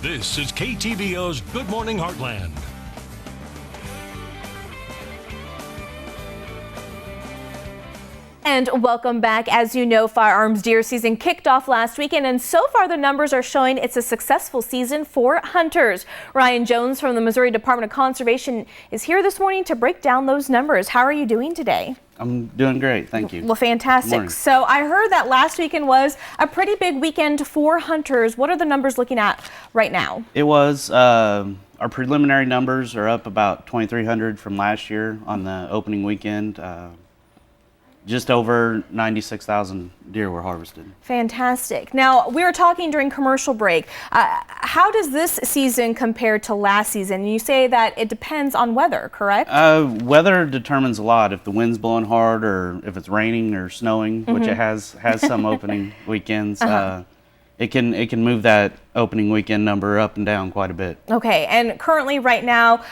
This is KTVO's Good Morning Heartland. And welcome back. As you know, firearms deer season kicked off last weekend, and so far the numbers are showing it's a successful season for hunters. Ryan Jones from the Missouri Department of Conservation is here this morning to break down those numbers. How are you doing today? I'm doing great, thank you. Well, fantastic. So I heard that last weekend was a pretty big weekend for hunters. What are the numbers looking at right now? It was, our preliminary numbers are up about 2,300 from last year on the opening weekend. Just over 96,000 deer were harvested. Fantastic. Now, we were talking during commercial break. How does this season compare to last season? You say that it depends on weather, correct? Weather determines a lot. If the wind's blowing hard or if it's raining or snowing, which it has some opening weekends, it can move that opening weekend number up and down quite a bit. Okay, and currently right now,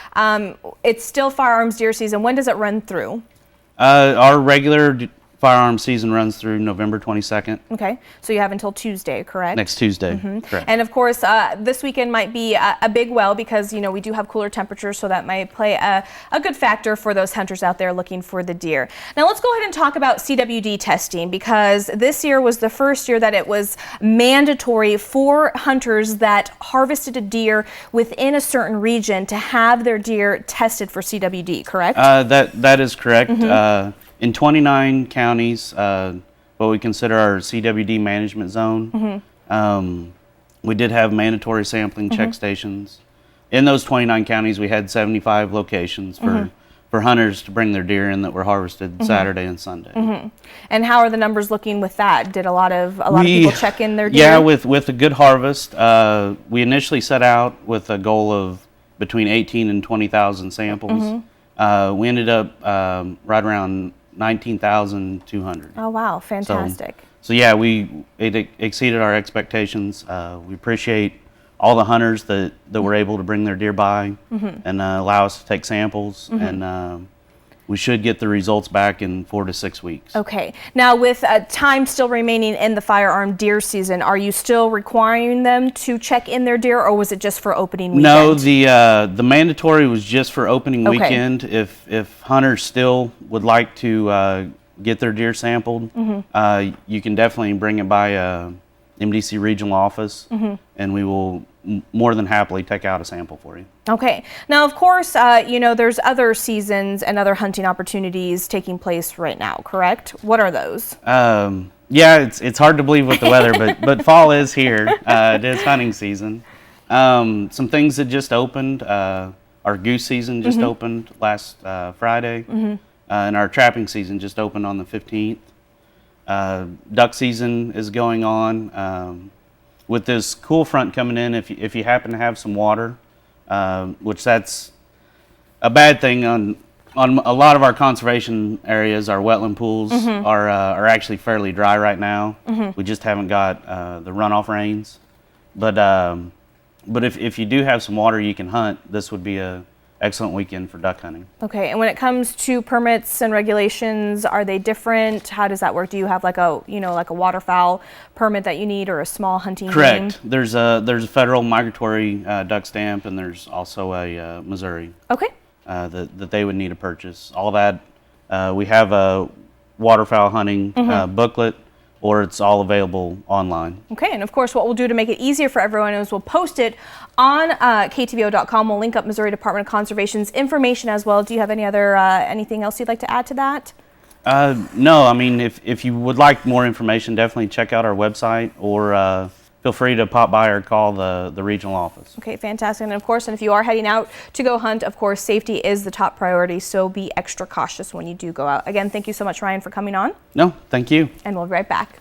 it's still firearms deer season. When does it run through? Our regular firearm season runs through November 22nd. Okay, so you have until Tuesday, correct? Next Tuesday, correct. And of course, this weekend might be a big well because, you know, we do have cooler temperatures, so that might play a good factor for those hunters out there looking for the deer. Now let's go ahead and talk about CWD testing, because this year was the first year that it was mandatory for hunters that harvested a deer within a certain region to have their deer tested for CWD, correct? That is correct. In 29 counties, what we consider our CWD management zone, we did have mandatory sampling check stations. In those 29 counties, we had 75 locations for hunters to bring their deer in that were harvested Saturday and Sunday. And how are the numbers looking with that? Did a lot of people check in their deer? Yeah, with a good harvest, we initially set out with a goal of between 18 and 20,000 samples. We ended up right around 19,200. Oh wow, fantastic. So yeah, it exceeded our expectations. We appreciate all the hunters that were able to bring their deer by and allow us to take samples, and we should get the results back in 4 to 6 weeks. Okay. Now, with time still remaining in the firearm deer season, are you still requiring them to check in their deer, or was it just for opening weekend? No, the mandatory was just for opening weekend. If hunters still would like to get their deer sampled, you can definitely bring it by MDC regional office, and we will more than happily take out a sample for you. Okay. Now, of course, you know, there's other seasons and other hunting opportunities taking place right now, correct? What are those? Yeah, it's hard to believe with the weather, but fall is here. It is hunting season. Some things that just opened, our goose season just opened last Friday, and our trapping season just opened on the 15th. Duck season is going on. With this cool front coming in, if you happen to have some water, which that's a bad thing on a lot of our conservation areas, our wetland pools are actually fairly dry right now. We just haven't got the runoff rains. But if you do have some water you can hunt, this would be a excellent weekend for duck hunting. Okay, and when it comes to permits and regulations, are they different? How does that work? Do you have like a waterfowl permit that you need, or a small hunting game? Correct. There's a federal migratory duck stamp, and there's also a Missouri. Okay. That they would need to purchase. All of that, we have a waterfowl hunting booklet, or it's all available online. Okay, and of course what we'll do to make it easier for everyone is we'll post it on ktvo.com. We'll link up Missouri Department of Conservation's information as well. Do you have any other anything else you'd like to add to that? No, I mean, if you would like more information, definitely check out our website, or feel free to pop by or call the regional office. Okay, fantastic. And of course, and if you are heading out to go hunt, of course, safety is the top priority, so be extra cautious when you do go out. Again, thank you so much, Ryan, for coming on. No, thank you. And we'll be right back.